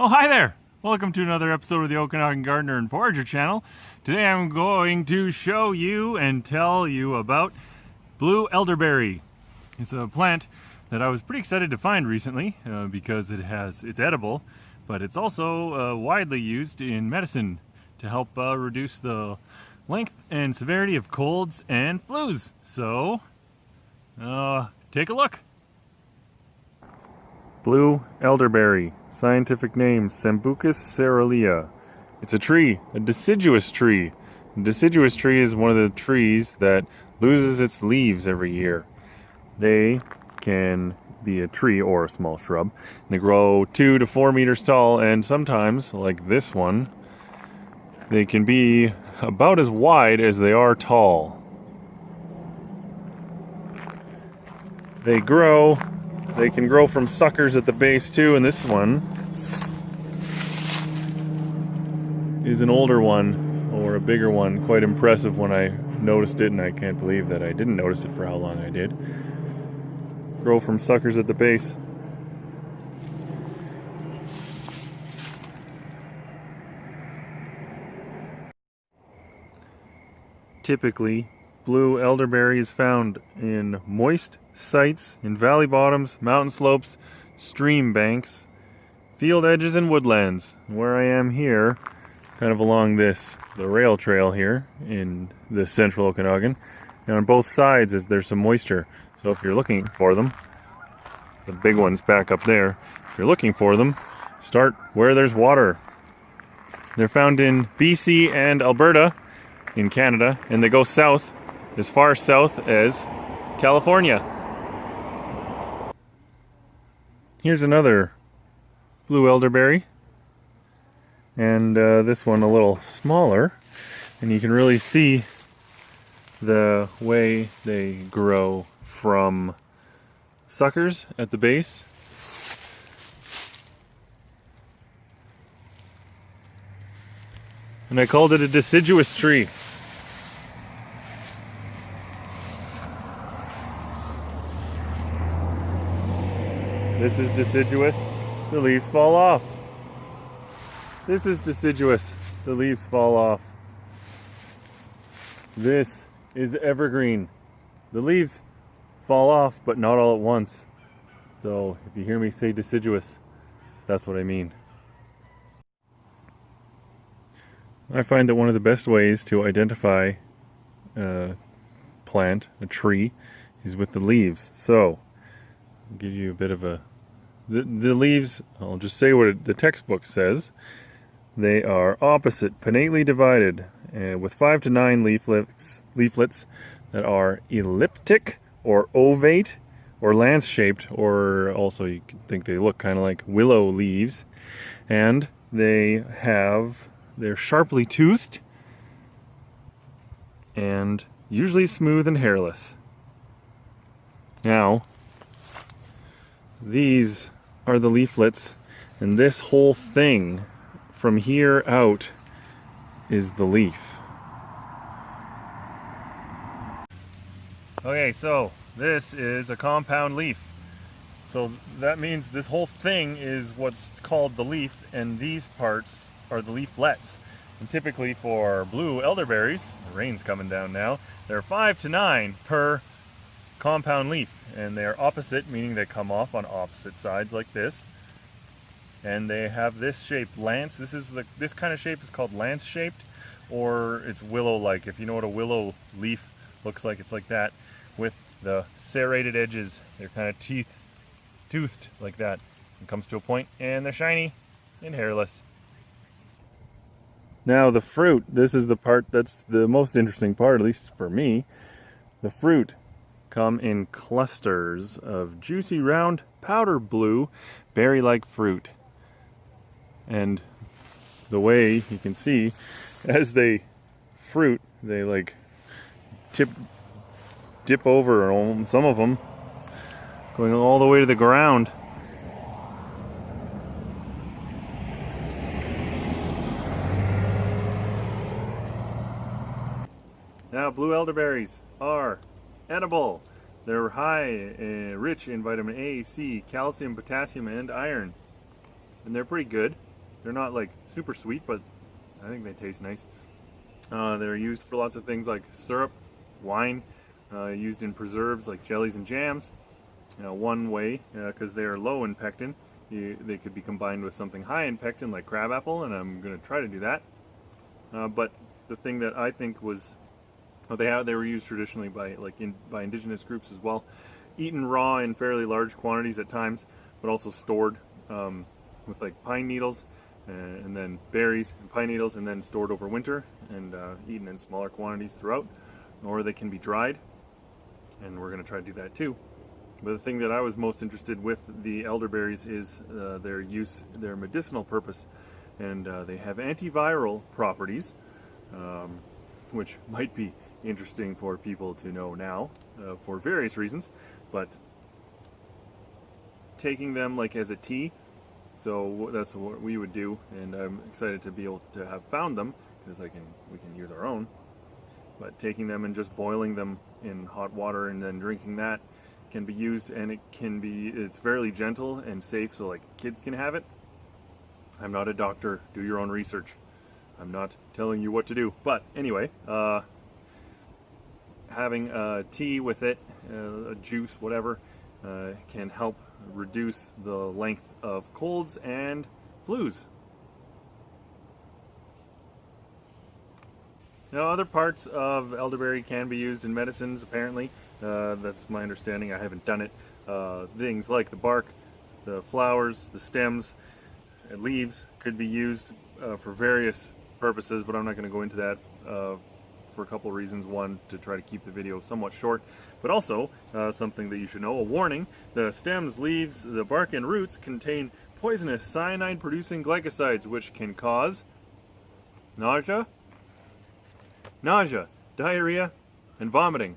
Oh, hi there! Welcome to another episode of the Okanagan Gardener and Forager channel. Today I'm going to show you and tell you about blue elderberry. It's a plant that I was pretty excited to find recently because it's edible, but it's also widely used in medicine to help reduce the length and severity of colds and flus. So, take a look. Blue elderberry, scientific name Sambucus caerulea. It's a tree, a deciduous tree. A deciduous tree is one of the trees that loses its leaves every year. They can be a tree or a small shrub. They grow 2 to 4 meters tall, and sometimes, like this one, they can be about as wide as they are tall. They can grow from suckers at the base too, and this one is an older one, or a bigger one. Quite impressive when I noticed it, and I can't believe that I didn't notice it for how long I did. Grow from suckers at the base. Typically, blue elderberry is found in moist sites, in valley bottoms, mountain slopes, stream banks, field edges, and woodlands. Where I am here, kind of along the rail trail here in the central Okanagan, and on both sides there's some moisture. So if you're looking for them, the big one's back up there. If you're looking for them, start where there's water. They're found in BC and Alberta in Canada, and they go south, as far south as California. Here's another blue elderberry, and this one a little smaller, and you can really see the way they grow from suckers at the base and I called it a deciduous tree. This is deciduous, the leaves fall off. This is deciduous, the leaves fall off. This is evergreen. The leaves fall off, but not all at once. So if you hear me say deciduous, that's what I mean. I find that one of the best ways to identify a plant, a tree, is with the leaves. So I'll give you a bit of the leaves, I'll just say what the textbook says. They are opposite, pinnately divided, with 5 to 9 leaflets that are elliptic or ovate or lance-shaped, or also you can think they look kind of like willow leaves, and they're sharply toothed and usually smooth and hairless. Now, these are the leaflets, and this whole thing from here out is the leaf. Okay, so this is a compound leaf. So that means this whole thing is what's called the leaf, and these parts are the leaflets. And typically for blue elderberries, the rain's coming down now, there are 5 to 9 per compound leaf, and they're opposite, meaning they come off on opposite sides like this. And they have this shape, lance. This kind of shape is called lance shaped, or it's willow like. If you know what a willow leaf looks like, it's like that, with the serrated edges. They're kind of toothed like that. It comes to a point, and they're shiny and hairless. Now the fruit, this is the part that's the most interesting part, at least for me. The fruit come in clusters of juicy, round, powder blue, berry-like fruit. And the way you can see, as they fruit, they like dip over, and some of them going all the way to the ground. Now, blue elderberries are edible. They're rich in vitamin A, C, calcium, potassium, and iron. And they're pretty good. They're not like super sweet, but I think they taste nice. They're used for lots of things like syrup, wine, used in preserves like jellies and jams. One way, because they are low in pectin, they could be combined with something high in pectin like crabapple, and I'm going to try to do that. But the thing that I think was, they were used traditionally by by indigenous groups as well, eaten raw in fairly large quantities at times, but also stored with like pine needles and then berries and pine needles, and then stored over winter and eaten in smaller quantities throughout. Or they can be dried, and we're going to try to do that too. But the thing that I was most interested with the elderberries is their use, their medicinal purpose, and they have antiviral properties, which might be interesting for people to know now for various reasons. But taking them like as a tea, so that's what we would do, and I'm excited to be able to have found them because we can use our own. But taking them and just boiling them in hot water and then drinking that can be used, and it's fairly gentle and safe, so like kids can have it. I'm not a doctor, do your own research. I'm not telling you what to do. But anyway, having a tea with it, a juice, whatever, can help reduce the length of colds and flus. Now, other parts of elderberry can be used in medicines, apparently. That's my understanding. I haven't done it. Things like the bark, the flowers, the stems, and leaves could be used for various purposes, but I'm not going to go into that for a couple of reasons. One, to try to keep the video somewhat short, but also something that you should know, a warning: the stems, leaves, the bark, and roots contain poisonous cyanide-producing glycosides, which can cause nausea, diarrhea, and vomiting.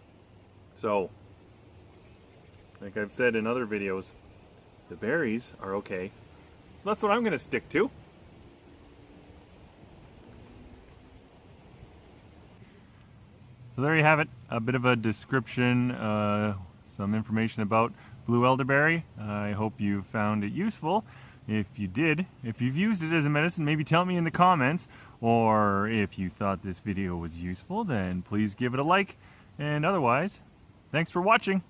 So, like I've said in other videos, the berries are okay. So that's what I'm going to stick to. So there you have it, a bit of a description, some information about blue elderberry. I hope you found it useful. If you did, if you've used it as a medicine, maybe tell me in the comments. Or if you thought this video was useful, then please give it a like. And otherwise, thanks for watching.